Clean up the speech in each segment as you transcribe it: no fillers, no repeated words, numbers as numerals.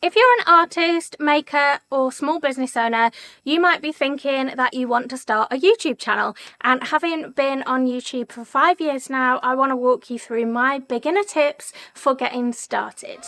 If you're an artist, maker, or small business owner, you might be thinking that you want to start a YouTube channel. And having been on YouTube for 5 years now, I want to walk you through my beginner tips for getting started.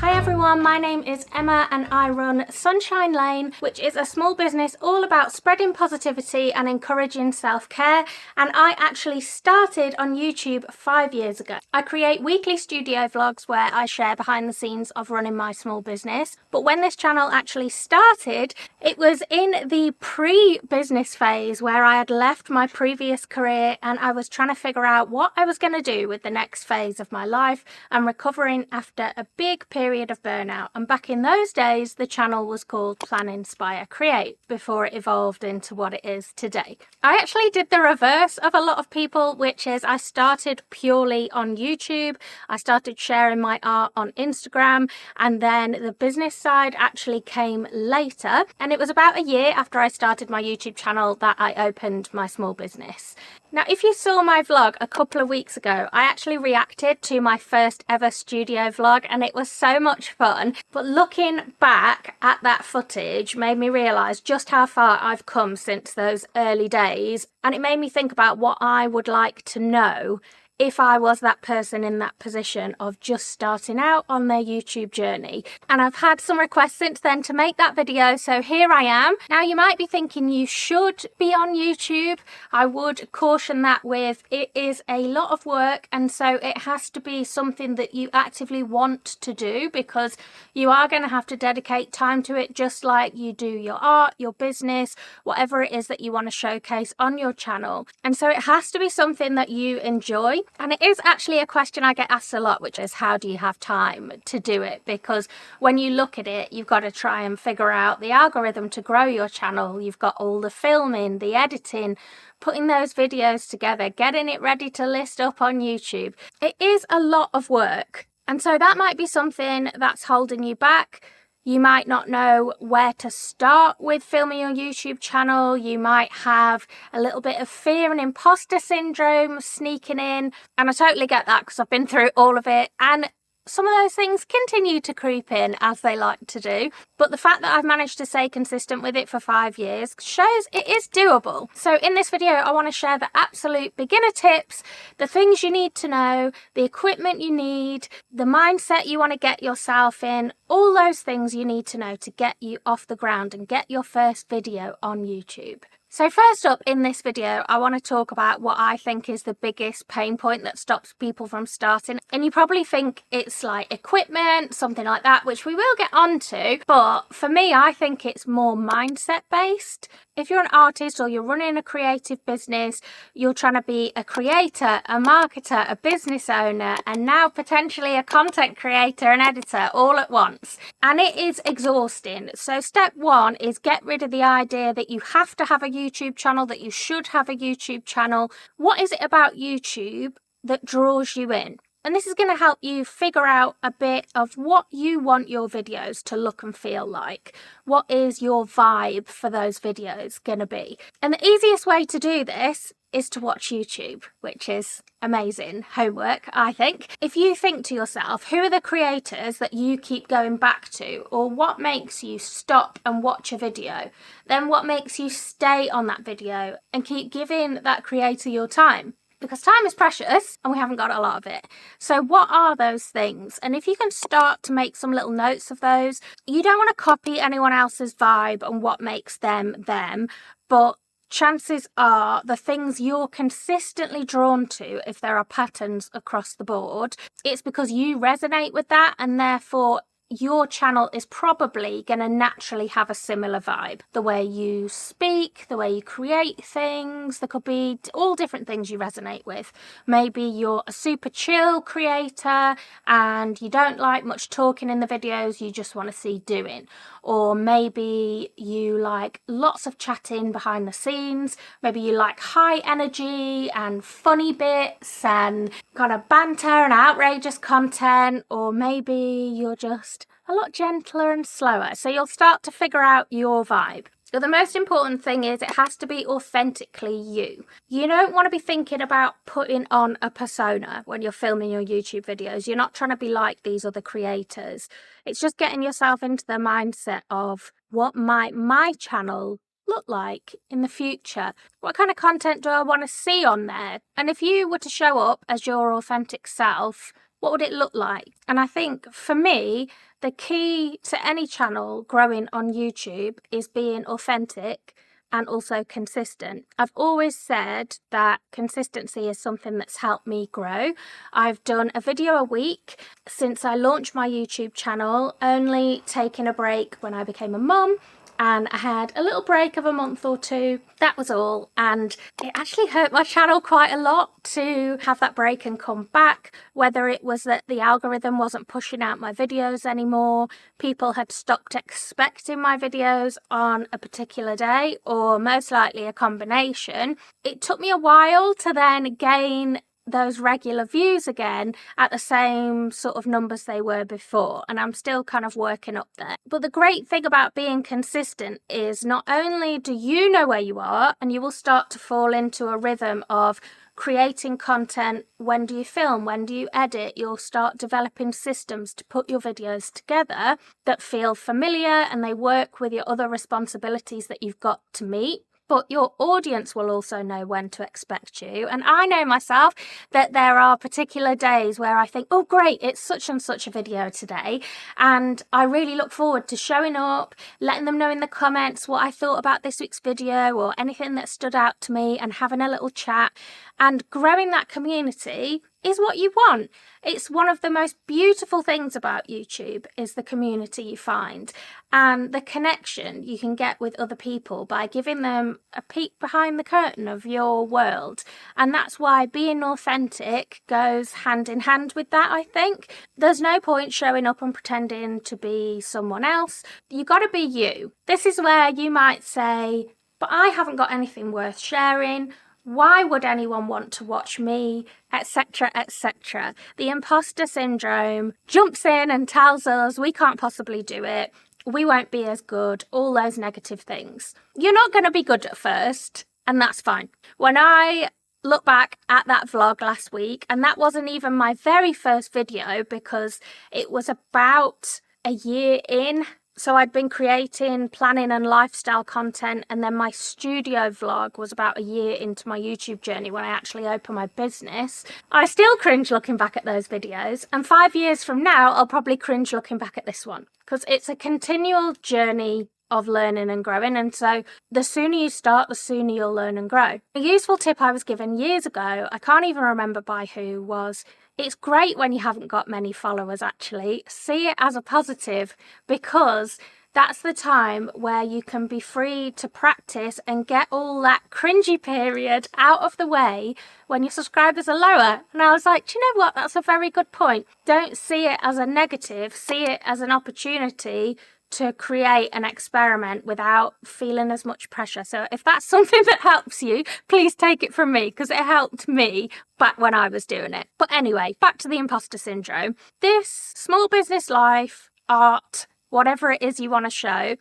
Hi everyone, my name is Emma and I run Sunshine Lane, which is a small business all about spreading positivity and encouraging self-care, and I actually started on YouTube 5 years ago. I create weekly studio vlogs where I share behind the scenes of running my small business, but when this channel actually started, it was in the pre-business phase where I had left my previous career and I was trying to figure out what I was going to do with the next phase of my life and recovering after a big period of burnout. And back in those days, the channel was called Plan, Inspire, Create before it evolved into what it is today. I actually did the reverse of a lot of people, which is I started purely on YouTube. I started sharing my art on Instagram, and then the business side actually came later. And it was about a year after I started my YouTube channel that I opened my small business. Now, if you saw my vlog a couple of weeks ago, I actually reacted to my first ever studio vlog and it was so much fun. But looking back at that footage made me realise just how far I've come since those early days. And it made me think about what I would like to know if I was that person in that position of just starting out on their YouTube journey. And I've had some requests since then to make that video, so here I am. Now you might be thinking you should be on YouTube. I would caution that with it is a lot of work, and so it has to be something that you actively want to do because you are going to have to dedicate time to it just like you do your art, your business, whatever it is that you want to showcase on your channel. And so it has to be something that you enjoy. And it is actually a question I get asked a lot, which is how do you have time to do it? Because when you look at it, you've got to try and figure out the algorithm to grow your channel. You've got all the filming, the editing, putting those videos together, getting it ready to list up on YouTube. It is a lot of work. And so that might be something that's holding you back. You might not know where to start with filming your YouTube channel. You might have a little bit of fear and imposter syndrome sneaking in. And I totally get that because I've been through all of it. And some of those things continue to creep in as they like to do. But the fact that I've managed to stay consistent with it for 5 years shows it is doable. So in this video, I want to share the absolute beginner tips, the things you need to know, the equipment you need, the mindset you want to get yourself in, all those things you need to know to get you off the ground and get your first video on YouTube. So first up in this video, I want to talk about what I think is the biggest pain point that stops people from starting. And you probably think it's like equipment, something like that, which we will get onto. But for me, I think it's more mindset based. If you're an artist or you're running a creative business, you're trying to be a creator, a marketer, a business owner, and now potentially a content creator and editor all at once. And it is exhausting. So step one is get rid of the idea that you have to have a YouTube channel, that you should have a YouTube channel. What is it about YouTube that draws you in? And this is going to help you figure out a bit of what you want your videos to look and feel like. What is your vibe for those videos going to be? And the easiest way to do this is to watch YouTube, which is amazing homework, I think. If you think to yourself, who are the creators that you keep going back to, or what makes you stop and watch a video, then what makes you stay on that video and keep giving that creator your time? Because time is precious and we haven't got a lot of it. So what are those things? And if you can start to make some little notes of those, you don't want to copy anyone else's vibe and what makes them them, but chances are the things you're consistently drawn to, if there are patterns across the board, it's because you resonate with that, and therefore your channel is probably going to naturally have a similar vibe. The way you speak, the way you create things, there could be all different things you resonate with. Maybe you're a super chill creator and you don't like much talking in the videos, you just want to see doing. Or maybe you like lots of chatting behind the scenes. Maybe you like high energy and funny bits and kind of banter and outrageous content. Or maybe you're just a lot gentler and slower. So you'll start to figure out your vibe. But the most important thing is it has to be authentically you. You don't want to be thinking about putting on a persona when you're filming your YouTube videos. You're not trying to be like these other creators. It's just getting yourself into the mindset of what might my channel look like in the future? What kind of content do I want to see on there? And if you were to show up as your authentic self, what would it look like? And I think for me, the key to any channel growing on YouTube is being authentic and also consistent. I've always said that consistency is something that's helped me grow. I've done a video a week since I launched my YouTube channel, only taking a break when I became a mum. And I had a little break of a month or two. That was all. And it actually hurt my channel quite a lot to have that break and come back, whether it was that the algorithm wasn't pushing out my videos anymore, people had stopped expecting my videos on a particular day, or most likely a combination. It took me a while to then gain those regular views again at the same sort of numbers they were before, and I'm still kind of working up there. But the great thing about being consistent is not only do you know where you are, and you will start to fall into a rhythm of creating content. When do you film? When do you edit? You'll start developing systems to put your videos together that feel familiar and they work with your other responsibilities that you've got to meet. But your audience will also know when to expect you. And I know myself that there are particular days where I think, oh, great, it's such and such a video today. And I really look forward to showing up, letting them know in the comments what I thought about this week's video or anything that stood out to me, and having a little chat. And growing that community is what you want. It's one of the most beautiful things about YouTube is the community you find and the connection you can get with other people by giving them a peek behind the curtain of your world. And that's why being authentic goes hand in hand with that, I think. There's no point showing up and pretending to be someone else. You got to be you. This is where you might say, but I haven't got anything worth sharing. Why would anyone want to watch me, etc., etc.? The imposter syndrome jumps in and tells us we can't possibly do it, we won't be as good, all those negative things. You're not going to be good at first, and that's fine. When I look back at that vlog last week, and that wasn't even my very first video because it was about a year in. So I'd been creating planning and lifestyle content, and then my studio vlog was about a year into my YouTube journey when I actually opened my business. I still cringe looking back at those videos, and 5 years from now I'll probably cringe looking back at this one, because it's a continual journey of learning and growing, and so the sooner you start, the sooner you'll learn and grow. A useful tip I was given years ago, I can't even remember by who, was it's great when you haven't got many followers. Actually, see it as a positive, because that's the time where you can be free to practice and get all that cringy period out of the way when your subscribers are lower. And I was like, do you know what? That's a very good point. Don't see it as a negative, see it as an opportunity to create an experiment without feeling as much pressure. So if that's something that helps you, please take it from me, because it helped me back when I was doing it. But anyway, back to the imposter syndrome. This small business life, art, whatever it is you want to show,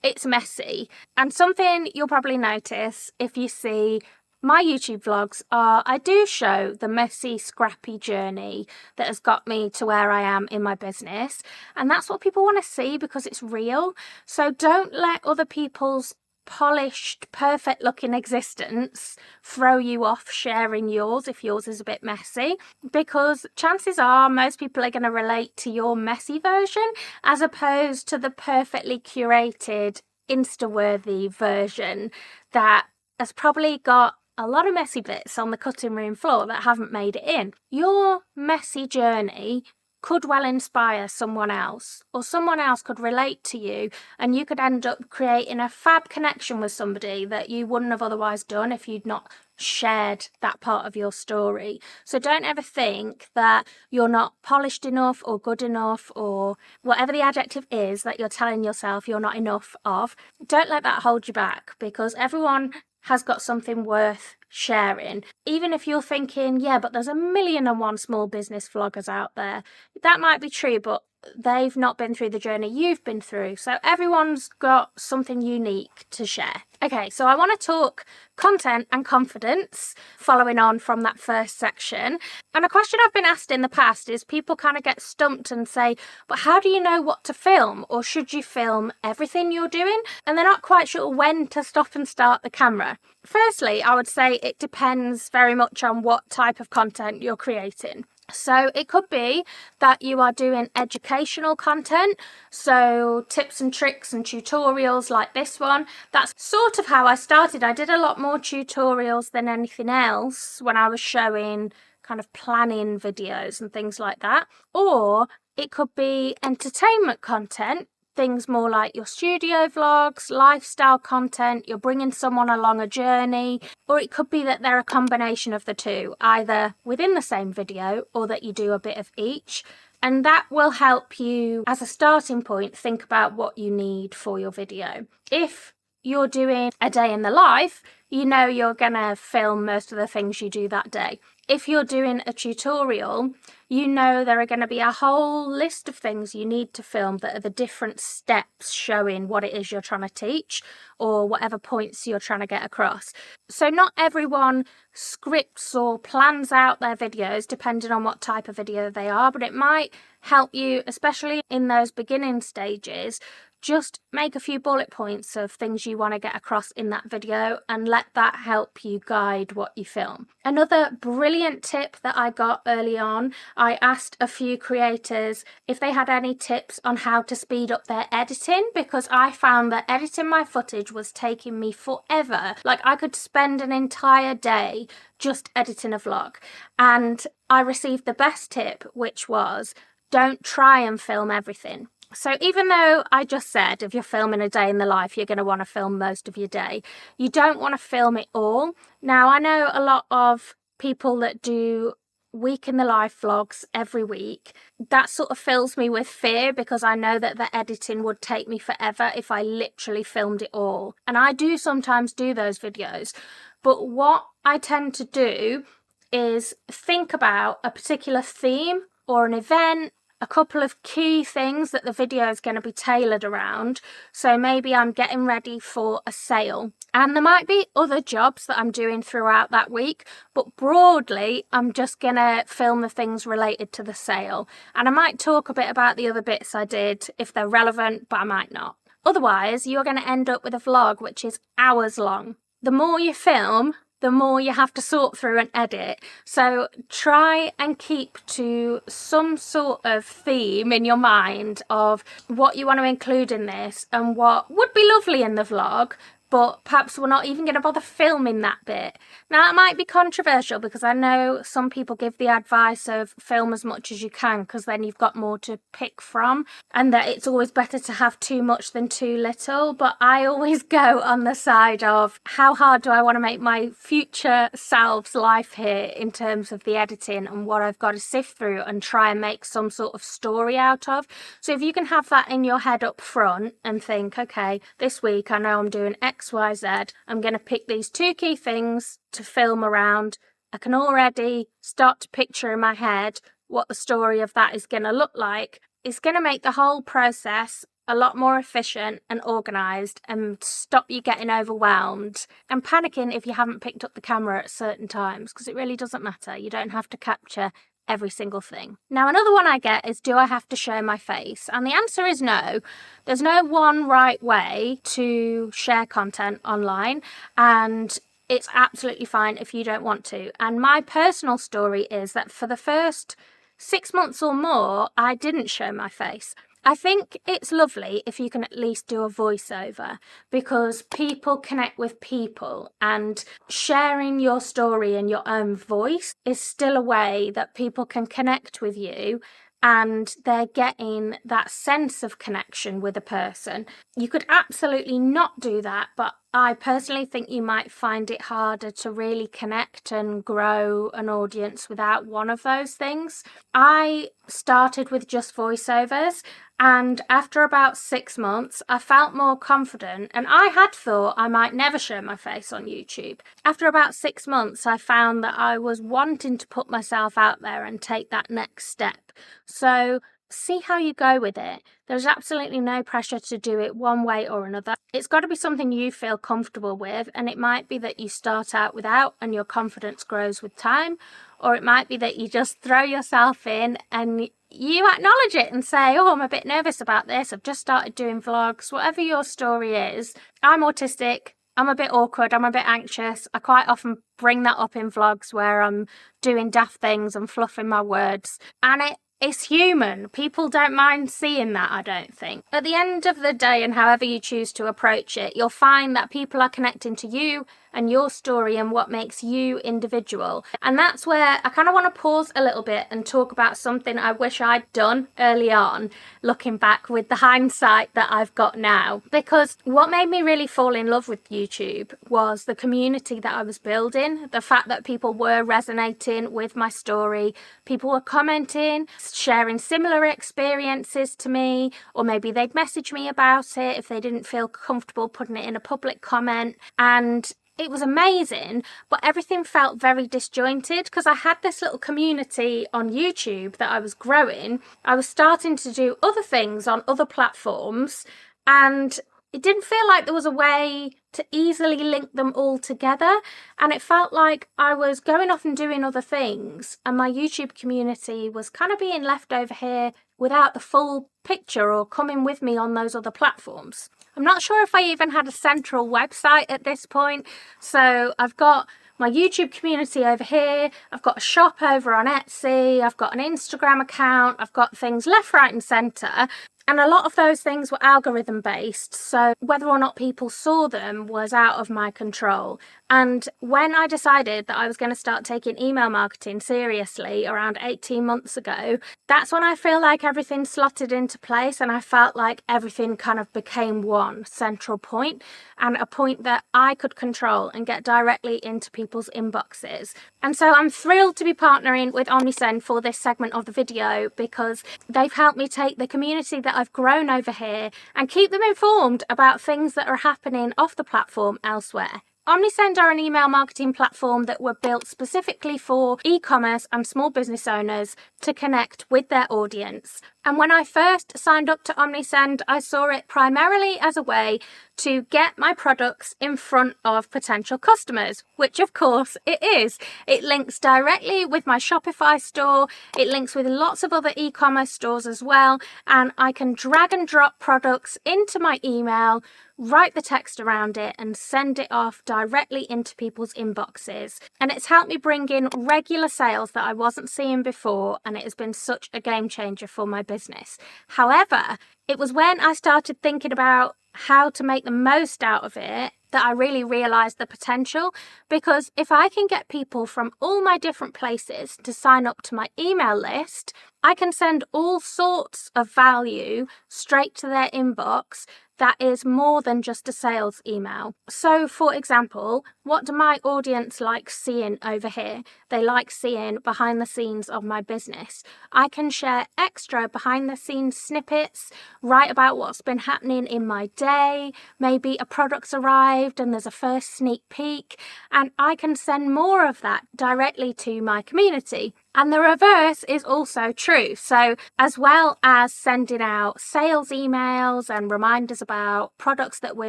it's messy. And something you'll probably notice if you see my YouTube vlogs are, I do show the messy, scrappy journey that has got me to where I am in my business. And that's what people want to see, because it's real. So don't let other people's polished, perfect looking existence throw you off sharing yours if yours is a bit messy, because chances are most people are going to relate to your messy version as opposed to the perfectly curated, Insta-worthy version that has probably got a lot of messy bits on the cutting room floor that haven't made it in. Your messy journey could well inspire someone else, or someone else could relate to you, and you could end up creating a fab connection with somebody that you wouldn't have otherwise done if you'd not shared that part of your story. So don't ever think that you're not polished enough or good enough, or whatever the adjective is that you're telling yourself you're not enough of. Don't let that hold you back, because everyone has got something worth sharing. Even if you're thinking, yeah, but there's 1,000,001 small business vloggers out there. That might be true, but they've not been through the journey you've been through. So everyone's got something unique to share. Okay, so I want to talk content and confidence, following on from that first section. And a question I've been asked in the past is people kind of get stumped and say, but how do you know what to film? Or should you film everything you're doing? And they're not quite sure when to stop and start the camera. Firstly, I would say it depends very much on what type of content you're creating. So it could be that you are doing educational content, so tips and tricks and tutorials like this one. That's sort of how I started. I did a lot more tutorials than anything else when I was showing kind of planning videos and things like that. Or it could be entertainment content, things more like your studio vlogs, lifestyle content, you're bringing someone along a journey, or it could be that they're a combination of the two, either within the same video or that you do a bit of each. And that will help you, as a starting point, think about what you need for your video. If you're doing a day in the life, you know you're going to film most of the things you do that day. If you're doing a tutorial, you know there are going to be a whole list of things you need to film that are the different steps showing what it is you're trying to teach or whatever points you're trying to get across. So not everyone scripts or plans out their videos depending on what type of video they are, but it might help you, especially in those beginning stages, just make a few bullet points of things you want to get across in that video and let that help you guide what you film. Another brilliant tip that I got early on, I asked a few creators if they had any tips on how to speed up their editing, because I found that editing my footage was taking me forever. Like, I could spend an entire day just editing a vlog. And I received the best tip, which was, don't try and film everything. So even though I just said if you're filming a day in the life, you're going to want to film most of your day, you don't want to film it all. Now, I know a lot of people that do week in the life vlogs every week. That sort of fills me with fear because I know that the editing would take me forever if I literally filmed it all. And I do sometimes do those videos. But what I tend to do is think about a particular theme or an event, a couple of key things that the video is going to be tailored around. So maybe I'm getting ready for a sale and there might be other jobs that I'm doing throughout that week, but broadly I'm just going to film the things related to the sale. And I might talk a bit about the other bits I did if they're relevant, but I might not. Otherwise, you're going to end up with a vlog which is hours long. The more you film, the more you have to sort through and edit. So try and keep to some sort of theme in your mind of what you want to include in this and what would be lovely in the vlog, but perhaps we're not even going to bother filming that bit. Now, that might be controversial because I know some people give the advice of film as much as you can because then you've got more to pick from, and that it's always better to have too much than too little. But I always go on the side of how hard do I want to make my future self's life here in terms of the editing and what I've got to sift through and try and make some sort of story out of. So if you can have that in your head up front and think, okay, this week I know I'm doing XYZ, I'm going to pick these two key things to film around. I can already start to picture in my head what the story of that is going to look like. It's going to make the whole process a lot more efficient and organised and stop you getting overwhelmed and panicking if you haven't picked up the camera at certain times, because it really doesn't matter. You don't have to capture every single thing. Now, another one I get is, do I have to show my face? And the answer is no. There's no one right way to share content online, and it's absolutely fine if you don't want to. And my personal story is that for the first 6 months or more, I didn't show my face. I think it's lovely if you can at least do a voiceover, because people connect with people, and sharing your story in your own voice is still a way that people can connect with you and they're getting that sense of connection with a person. You could absolutely not do that, but I personally think you might find it harder to really connect and grow an audience without one of those things. I started with just voiceovers, and after about 6 months, I felt more confident, and I had thought I might never show my face on YouTube. After about 6 months, I found that I was wanting to put myself out there and take that next step. So see how you go with it. There's absolutely no pressure to do it one way or another. It's got to be something you feel comfortable with, and it might be that you start out without and your confidence grows with time, or it might be that you just throw yourself in and you acknowledge it and say, oh, I'm a bit nervous about this, I've just started doing vlogs. Whatever your story is, I'm autistic, I'm a bit awkward, I'm a bit anxious. I quite often bring that up in vlogs where I'm doing daft things and fluffing my words, and it's human. People don't mind seeing that, I don't think. At the end of the day, and however you choose to approach it, you'll find that people are connecting to you and your story and what makes you individual. And that's where I kind of want to pause a little bit and talk about something I wish I'd done early on, looking back with the hindsight that I've got now. Because what made me really fall in love with YouTube was the community that I was building, the fact that people were resonating with my story, people were commenting, sharing similar experiences to me, or maybe they'd message me about it if they didn't feel comfortable putting it in a public comment. And it was amazing, but everything felt very disjointed because I had this little community on YouTube that I was growing. I was starting to do other things on other platforms, and it didn't feel like there was a way to easily link them all together. And it felt like I was going off and doing other things, and my YouTube community was kind of being left over here without the full picture or coming with me on those other platforms. I'm not sure if I even had a central website at this point. So I've got my YouTube community over here, I've got a shop over on Etsy, I've got an Instagram account, I've got things left, right and centre. And a lot of those things were algorithm based, so whether or not people saw them was out of my control. And when I decided that I was going to start taking email marketing seriously around 18 months ago, that's when I feel like everything slotted into place, and I felt like everything kind of became one central point, and a point that I could control and get directly into people's inboxes. And so I'm thrilled to be partnering with Omnisend for this segment of the video, because they've helped me take the community that I've grown over here and keep them informed about things that are happening off the platform elsewhere. Omnisend are an email marketing platform that were built specifically for e-commerce and small business owners to connect with their audience. And when I first signed up to Omnisend, I saw it primarily as a way to get my products in front of potential customers, which of course it is. It links directly with my Shopify store, it links with lots of other e-commerce stores as well, and I can drag and drop products into my email, write the text around it and send it off directly into people's inboxes. And it's helped me bring in regular sales that I wasn't seeing before, and it has been such a game changer for my business. However, it was when I started thinking about how to make the most out of it that I really realised the potential, because if I can get people from all my different places to sign up to my email list, I can send all sorts of value straight to their inbox that is more than just a sales email. So, for example, what do my audience like seeing over here? They like seeing behind the scenes of my business. I can share extra behind the scenes snippets, write about what's been happening in my day, maybe a product's arrived and there's a first sneak peek, and I can send more of that directly to my community. And the reverse is also true. So as well as sending out sales emails and reminders about products that we're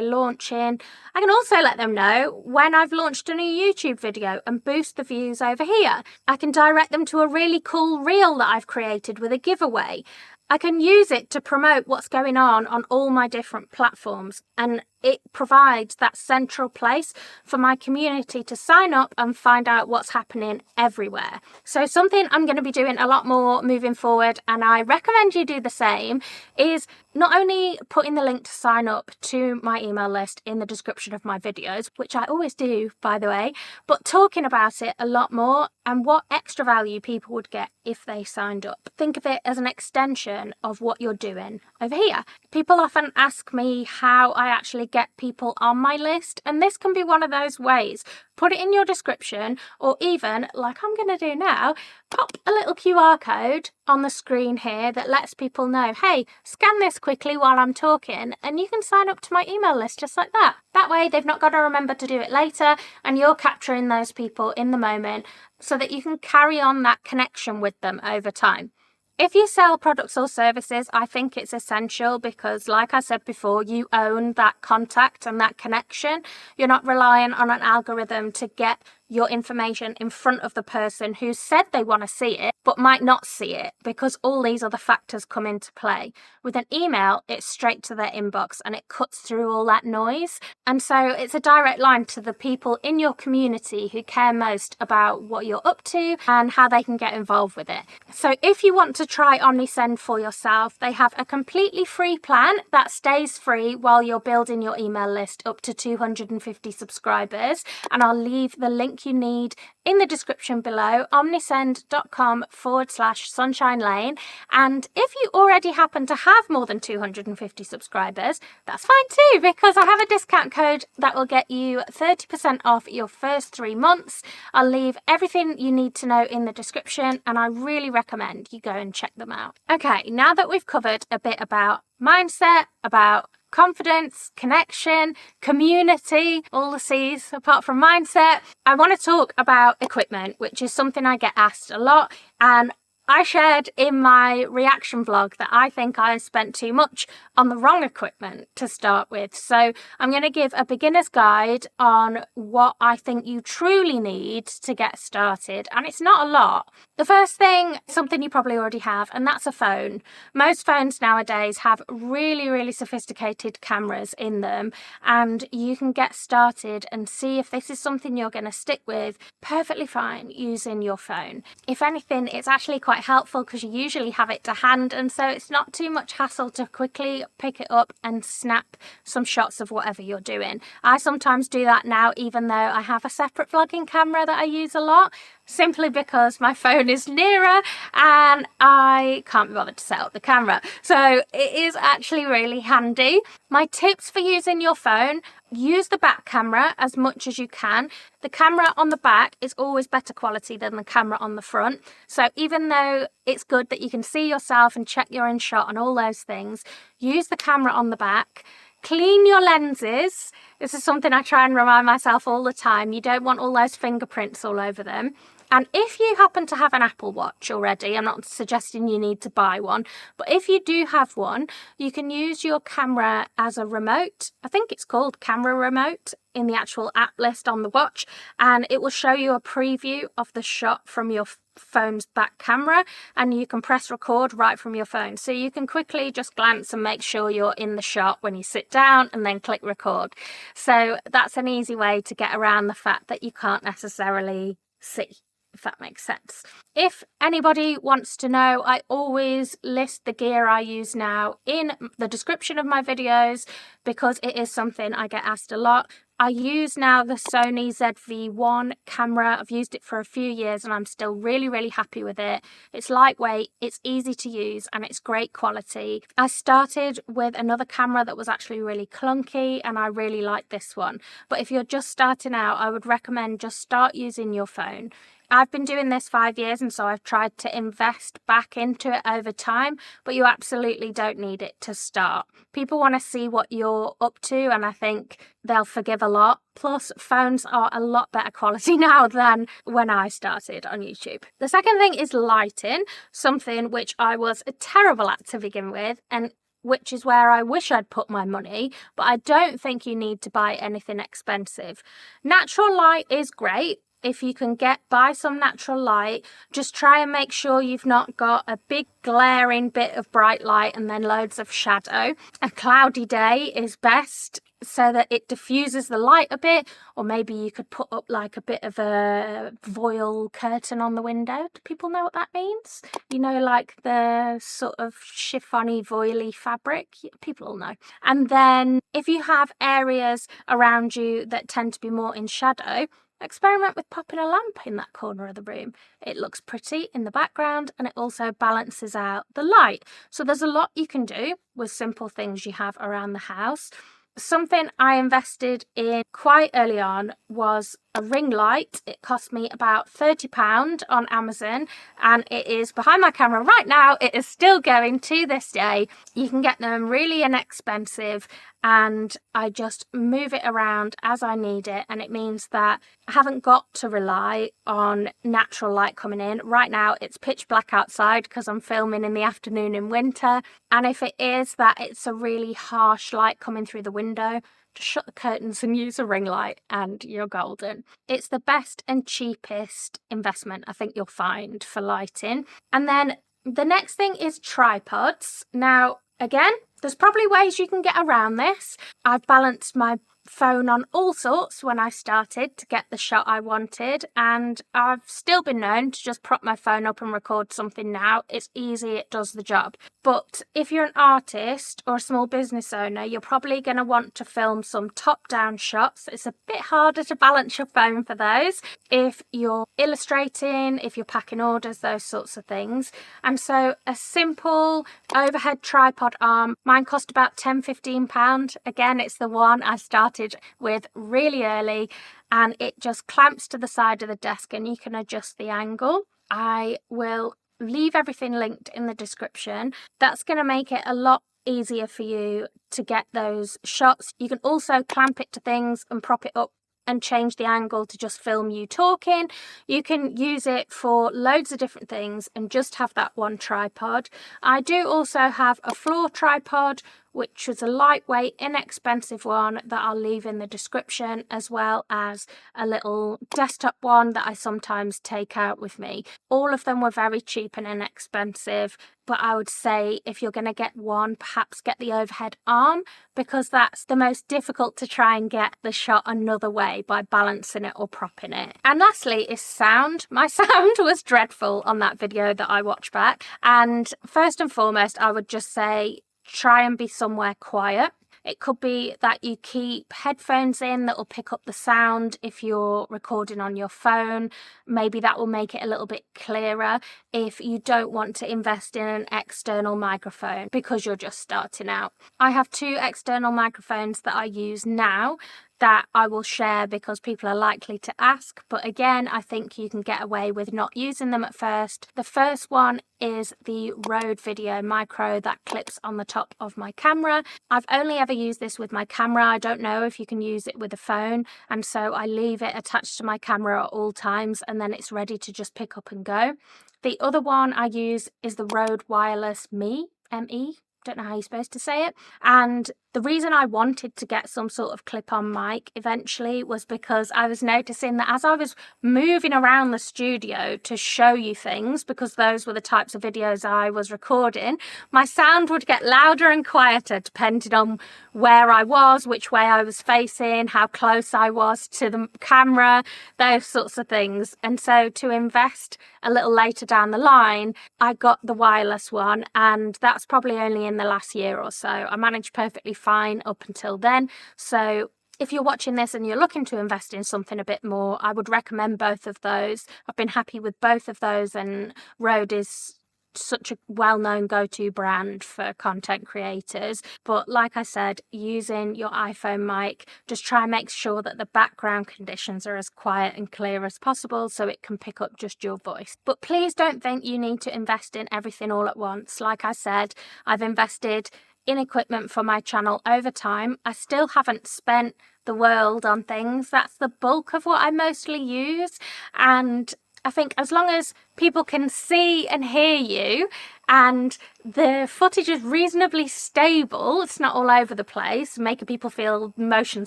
launching, I can also let them know when I've launched a new YouTube video and boost the views over here. I can direct them to a really cool reel that I've created with a giveaway. I can use it to promote what's going on all my different platforms, and it provides that central place for my community to sign up and find out what's happening everywhere. So something I'm going to be doing a lot more moving forward, and I recommend you do the same, is not only putting the link to sign up to my email list in the description of my videos, which I always do, by the way, but talking about it a lot more and what extra value people would get if they signed up. Think of it as an extension of what you're doing over here. People often ask me how I actually get people on my list, and this can be one of those ways. Put it in your description, or even, like I'm going to do now, pop a little QR code on the screen here that lets people know, hey, scan this quickly while I'm talking and you can sign up to my email list just like that. That way they've not got to remember to do it later, and you're capturing those people in the moment so that you can carry on that connection with them over time. If you sell products or services, I think it's essential because, like I said before, you own that contact and that connection. You're not relying on an algorithm to get your information in front of the person who said they want to see it but might not see it, because all these other factors come into play. With an email, it's straight to their inbox and it cuts through all that noise. And so it's a direct line to the people in your community who care most about what you're up to and how they can get involved with it. So if you want to try OmniSend for yourself, they have a completely free plan that stays free while you're building your email list up to 250 subscribers. And I'll leave the link you need in the description below, omnisend.com/Sunshine Lane. And if you already happen to have more than 250 subscribers, that's fine too, because I have a discount code that will get you 30% off your first 3 months. I'll leave everything you need to know in the description, and I really recommend you go and check them out. Okay, now that we've covered a bit about mindset, about confidence, connection, community, all the C's apart from mindset, I want to talk about equipment, which is something I get asked a lot. And I shared in my reaction vlog that I think I spent too much on the wrong equipment to start with. So I'm going to give a beginner's guide on what I think you truly need to get started. And it's not a lot. The first thing, something you probably already have, and that's a phone. Most phones nowadays have really, really sophisticated cameras in them, and you can get started and see if this is something you're going to stick with perfectly fine using your phone. If anything, it's actually quite helpful because you usually have it to hand, and so it's not too much hassle to quickly pick it up and snap some shots of whatever you're doing. I sometimes do that now, even though I have a separate vlogging camera that I use a lot, simply because my phone is nearer and I can't be bothered to set up the camera. So it is actually really handy. My tips for using your phone: use the back camera as much as you can. The camera on the back is always better quality than the camera on the front. So even though it's good that you can see yourself and check you're in shot and all those things, use the camera on the back. Clean your lenses. This is something I try and remind myself all the time. You don't want all those fingerprints all over them. And if you happen to have an Apple Watch already, I'm not suggesting you need to buy one, but if you do have one, you can use your camera as a remote. I think it's called camera remote in the actual app list on the watch, and it will show you a preview of the shot from your phone's back camera, and you can press record right from your phone. So you can quickly just glance and make sure you're in the shot when you sit down and then click record. So that's an easy way to get around the fact that you can't necessarily see, if that makes sense. If anybody wants to know, I always list the gear I use now in the description of my videos because it is something I get asked a lot. I use now the Sony ZV-1 camera. I've used it for a few years and I'm still really, really happy with it. It's lightweight, it's easy to use, and it's great quality. I started with another camera that was actually really clunky and I really like this one. But if you're just starting out, I would recommend just start using your phone. I've been doing this 5 years, and so I've tried to invest back into it over time, but you absolutely don't need it to start. People want to see what you're up to, and I think they'll forgive a lot. Plus, phones are a lot better quality now than when I started on YouTube. The second thing is lighting, something which I was terrible at to begin with, and which is where I wish I'd put my money, but I don't think you need to buy anything expensive. Natural light is great. If you can buy some natural light, just try and make sure you've not got a big glaring bit of bright light and then loads of shadow. A cloudy day is best so that it diffuses the light a bit, or maybe you could put up like a bit of a voile curtain on the window. Do people know what that means? You know, like the sort of chiffony, voily fabric. People all know. And then if you have areas around you that tend to be more in shadow, experiment with popping a lamp in that corner of the room. It looks pretty in the background and it also balances out the light. So there's a lot you can do with simple things you have around the house. Something I invested in quite early on was a ring light. It cost me about £30 on Amazon, and it is behind my camera right now. It is still going to this day. You can get them really inexpensive, and I just move it around as I need it, and it means that I haven't got to rely on natural light coming in. Right now it's pitch black outside because I'm filming in the afternoon in winter, and if it is that it's a really harsh light coming through the window, just shut the curtains and use a ring light and you're golden. It's the best and cheapest investment I think you'll find for lighting. And then the next thing is tripods. Now, again, there's probably ways you can get around this. I've balanced my phone on all sorts when I started to get the shot I wanted, and I've still been known to just prop my phone up and record something now. It's easy, it does the job. But if you're an artist or a small business owner, you're probably going to want to film some top-down shots. It's a bit harder to balance your phone for those if you're illustrating, if you're packing orders, those sorts of things. And so a simple overhead tripod arm, mine cost about £10-15. Again, it's the one I started with really early, and it just clamps to the side of the desk and you can adjust the angle. I will leave everything linked in the description. That's going to make it a lot easier for you to get those shots. You can also clamp it to things and prop it up and change the angle to just film you talking. You can use it for loads of different things and just have that one tripod. I do also have a floor tripod, which was a lightweight, inexpensive one that I'll leave in the description, as well as a little desktop one that I sometimes take out with me. All of them were very cheap and inexpensive, but I would say if you're going to get one, perhaps get the overhead arm, because that's the most difficult to try and get the shot another way by balancing it or propping it. And lastly is sound. My sound was dreadful on that video that I watched back. And first and foremost, I would just say, try and be somewhere quiet. It could be that you keep headphones in that will pick up the sound if you're recording on your phone. Maybe that will make it a little bit clearer if you don't want to invest in an external microphone because you're just starting out. I have 2 external microphones that I use now that I will share because people are likely to ask, but again, I think you can get away with not using them at first. The first one is the Rode Video Micro that clips on the top of my camera. I've only ever used this with my camera. I don't know if you can use it with a phone, and so I leave it attached to my camera at all times and then it's ready to just pick up and go. The other one I use is the Rode Wireless Me, M-E. Don't know how you're supposed to say it. And the reason I wanted to get some sort of clip-on mic eventually was because I was noticing that as I was moving around the studio to show you things, because those were the types of videos I was recording, my sound would get louder and quieter depending on where I was, which way I was facing, how close I was to the camera, those sorts of things. And so to invest a little later down the line, I got the wireless one, and that's probably only in the last year or so. I managed perfectly fine up until then. So if you're watching this and you're looking to invest in something a bit more, I would recommend both of those. I've been happy with both of those, and Rode is such a well-known go-to brand for content creators. But like I said, using your iPhone mic, just try and make sure that the background conditions are as quiet and clear as possible so it can pick up just your voice. But please don't think you need to invest in everything all at once. Like I said, I've invested in equipment for my channel over time. I still haven't spent the world on things. That's the bulk of what I mostly use, and I think as long as people can see and hear you and the footage is reasonably stable, it's not all over the place, making people feel motion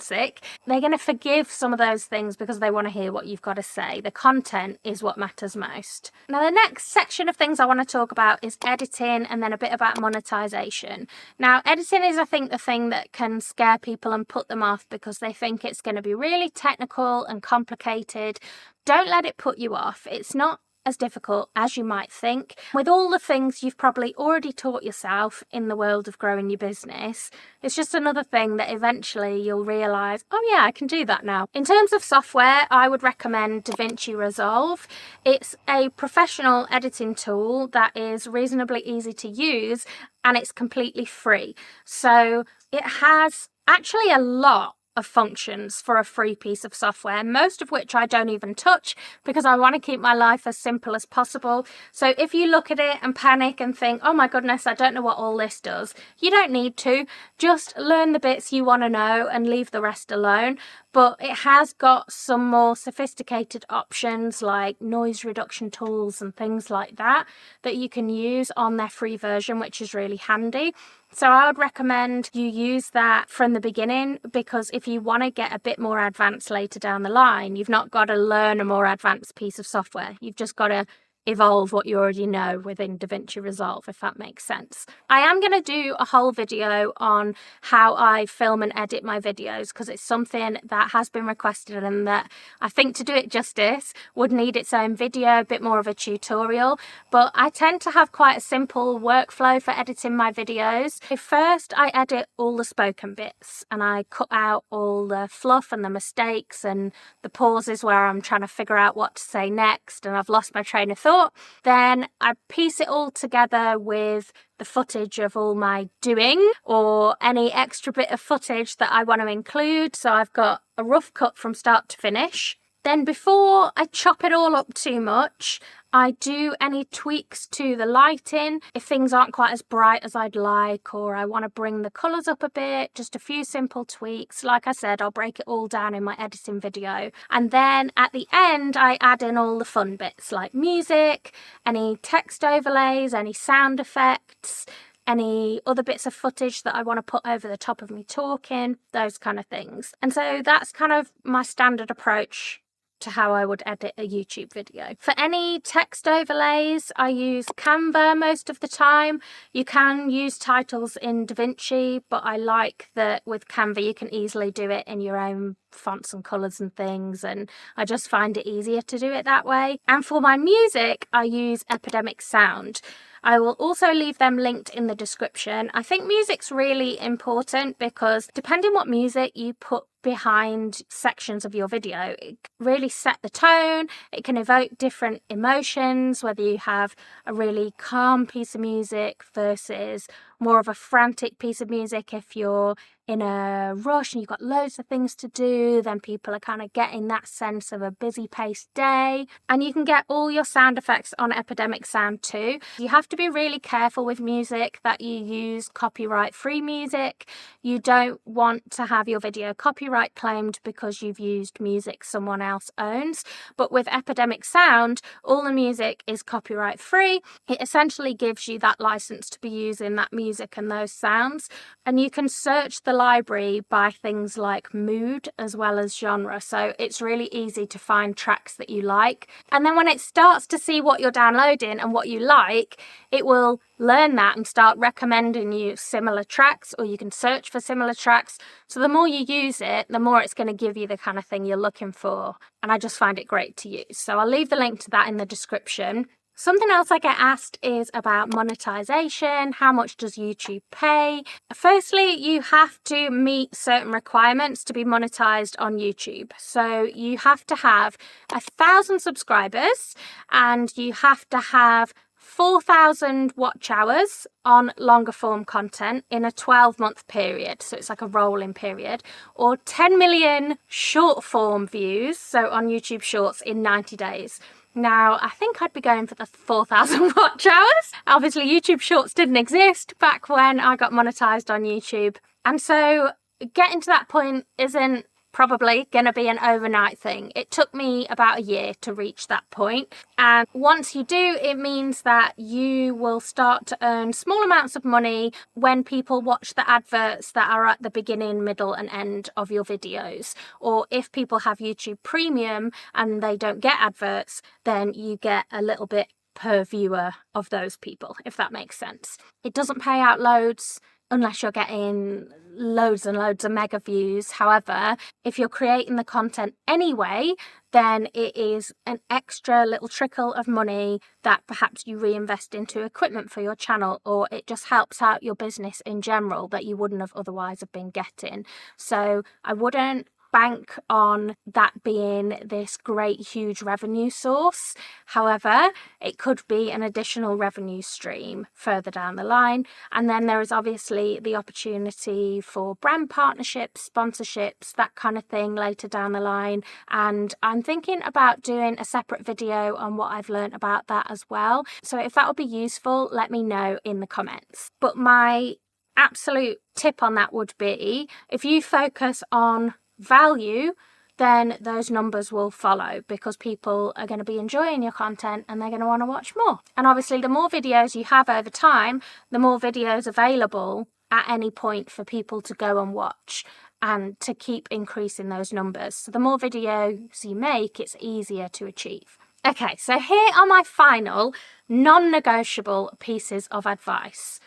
sick, they're going to forgive some of those things because they want to hear what you've got to say. The content is what matters most. Now, the next section of things I want to talk about is editing, and then a bit about monetization. Now, editing is, I think, the thing that can scare people and put them off because they think it's going to be really technical and complicated. Don't let it put you off. It's not as difficult as you might think. With all the things you've probably already taught yourself in the world of growing your business, it's just another thing that eventually you'll realise, oh yeah, I can do that now. In terms of software, I would recommend DaVinci Resolve. It's a professional editing tool that is reasonably easy to use, and it's completely free. So it has actually a lot of functions for a free piece of software, most of which I don't even touch because I want to keep my life as simple as possible. So if you look at it and panic and think, oh my goodness, I don't know what all this does, you don't need to. Just learn the bits you want to know and leave the rest alone. But it has got some more sophisticated options like noise reduction tools and things like that you can use on their free version, which is really handy. So I would recommend you use that from the beginning, because if you want to get a bit more advanced later down the line, you've not got to learn a more advanced piece of software. You've just got to evolve what you already know within DaVinci Resolve, if that makes sense. I am going to do a whole video on how I film and edit my videos, because it's something that has been requested and that I think, to do it justice, would need its own video, a bit more of a tutorial. But I tend to have quite a simple workflow for editing my videos. First, I edit all the spoken bits and I cut out all the fluff and the mistakes and the pauses where I'm trying to figure out what to say next and I've lost my train of thought. Then I piece it all together with the footage of all my doing or any extra bit of footage that I want to include. So I've got a rough cut from start to finish. Then before I chop it all up too much, I do any tweaks to the lighting. If things aren't quite as bright as I'd like, or I want to bring the colours up a bit, just a few simple tweaks. Like I said, I'll break it all down in my editing video. And then at the end, I add in all the fun bits like music, any text overlays, any sound effects, any other bits of footage that I want to put over the top of me talking, those kind of things. And so that's kind of my standard approach to how I would edit a YouTube video. For any text overlays, I use Canva most of the time. You can use titles in DaVinci, but I like that with Canva you can easily do it in your own fonts and colours and things, and I just find it easier to do it that way. And for my music, I use Epidemic Sound. I will also leave them linked in the description. I think music's really important because depending what music you put behind sections of your video, it really set the tone. It can evoke different emotions, whether you have a really calm piece of music versus more of a frantic piece of music. If you're in a rush and you've got loads of things to do, then people are kind of getting that sense of a busy paced day. And you can get all your sound effects on Epidemic Sound too. You have to be really careful with music that you use copyright free music. You don't want to have your video copyright claimed because you've used music someone else owns. But with Epidemic Sound, all the music is copyright free. It essentially gives you that license to be using that music and those sounds. And you can search the library by things like mood as well as genre, so it's really easy to find tracks that you like. And then when it starts to see what you're downloading and what you like, it will learn that and start recommending you similar tracks, or you can search for similar tracks. So the more you use it, the more it's going to give you the kind of thing you're looking for, and I just find it great to use. So I'll leave the link to that in the description. Something else I get asked is about monetization. How much does YouTube pay? Firstly, you have to meet certain requirements to be monetized on YouTube. So you have to have 1,000 subscribers and you have to have 4,000 watch hours on longer form content in a 12-month period. So it's like a rolling period, or 10 million short form views. So on YouTube Shorts in 90 days. Now, I think I'd be going for the 4,000 watch hours. Obviously, YouTube Shorts didn't exist back when I got monetized on YouTube. And so getting to that point isn't probably going to be an overnight thing. It took me about a year to reach that point. And once you do, it means that you will start to earn small amounts of money when people watch the adverts that are at the beginning, middle and end of your videos. Or if people have YouTube Premium and they don't get adverts, then you get a little bit per viewer of those people, if that makes sense. It doesn't pay out loads unless you're getting loads and loads of mega views. However, if you're creating the content anyway, then it is an extra little trickle of money that perhaps you reinvest into equipment for your channel, or it just helps out your business in general that you wouldn't have otherwise have been getting. So I wouldn't bank on that being this great huge revenue source. However, it could be an additional revenue stream further down the line. And then there is obviously the opportunity for brand partnerships, sponsorships, that kind of thing later down the line. And I'm thinking about doing a separate video on what I've learned about that as well. So if that would be useful, let me know in the comments. But my absolute tip on that would be, if you focus on value, then those numbers will follow, because people are going to be enjoying your content and they're going to want to watch more. And obviously the more videos you have over time, the more videos available at any point for people to go and watch, and to keep increasing those numbers. So the more videos you make, it's easier to achieve. Okay, so here are my final non-negotiable pieces of advice.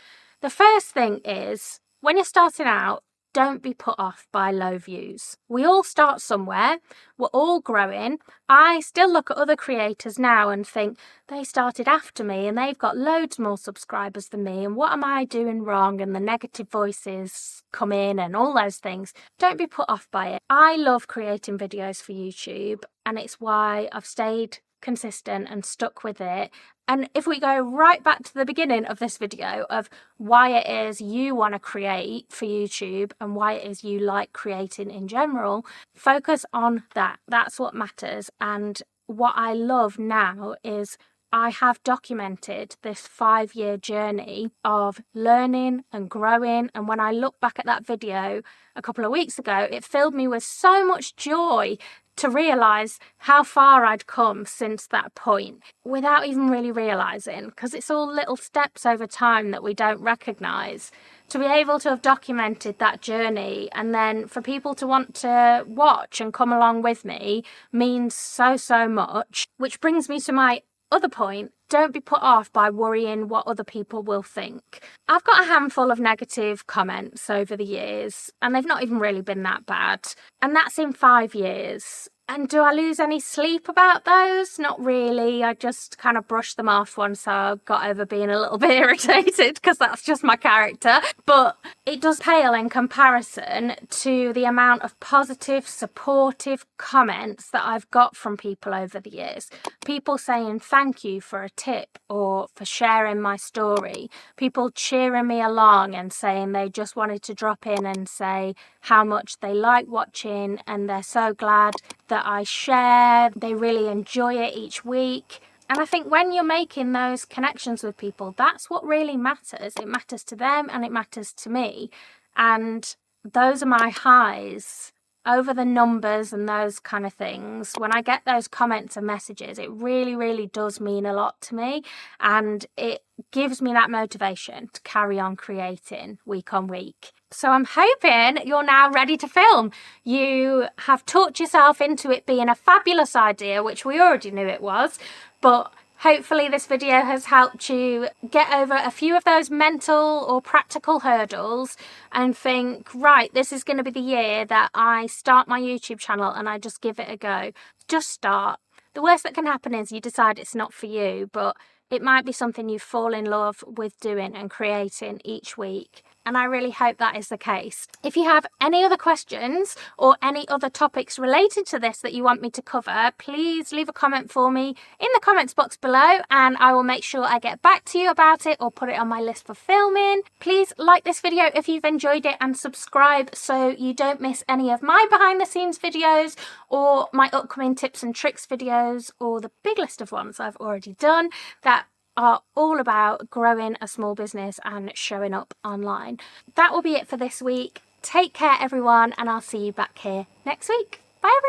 The first thing is, when you're starting out, don't be put off by low views. We all start somewhere. We're all growing. I still look at other creators now and think, they started after me and they've got loads more subscribers than me, and what am I doing wrong? And the negative voices come in and all those things. Don't be put off by it. I love creating videos for YouTube, and it's why I've stayed consistent and stuck with it. And if we go right back to the beginning of this video of why it is you want to create for YouTube and why it is you like creating in general, focus on that. That's what matters. And what I love now is I have documented this 5-year journey of learning and growing. And when I look back at that video a couple of weeks ago, it filled me with so much joy to realise how far I'd come since that point, without even really realising, because it's all little steps over time that we don't recognise. To be able to have documented that journey, and then for people to want to watch and come along with me, means so much. Which brings me to my other point. Don't be put off by worrying what other people will think. I've got a handful of negative comments over the years, and they've not even really been that bad. And that's in 5 years. And do I lose any sleep about those? Not really. I just kind of brushed them off once I got over being a little bit irritated, because that's just my character. But it does pale in comparison to the amount of positive, supportive comments that I've got from people over the years. People saying thank you for a tip or for sharing my story. People cheering me along and saying they just wanted to drop in and say how much they like watching and they're so glad that I share. They really enjoy it each week. And I think when you're making those connections with people, that's what really matters. It matters to them and it matters to me. And those are my highs over the numbers and those kind of things. When I get those comments and messages, it really does mean a lot to me, and it gives me that motivation to carry on creating week on week. So I'm hoping you're now ready to film. You have talked yourself into it being a fabulous idea, which we already knew it was, but hopefully this video has helped you get over a few of those mental or practical hurdles and think, right, this is going to be the year that I start my YouTube channel and I just give it a go. Just start. The worst that can happen is you decide it's not for you, but it might be something you fall in love with doing and creating each week. And I really hope that is the case. If you have any other questions or any other topics related to this that you want me to cover, please leave a comment for me in the comments box below, and I will make sure I get back to you about it or put it on my list for filming. Please like this video if you've enjoyed it and subscribe so you don't miss any of my behind the scenes videos or my upcoming tips and tricks videos, or the big list of ones I've already done that are all about growing a small business and showing up online. That will be it for this week. Take care everyone, and I'll see you back here next week. Bye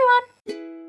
everyone.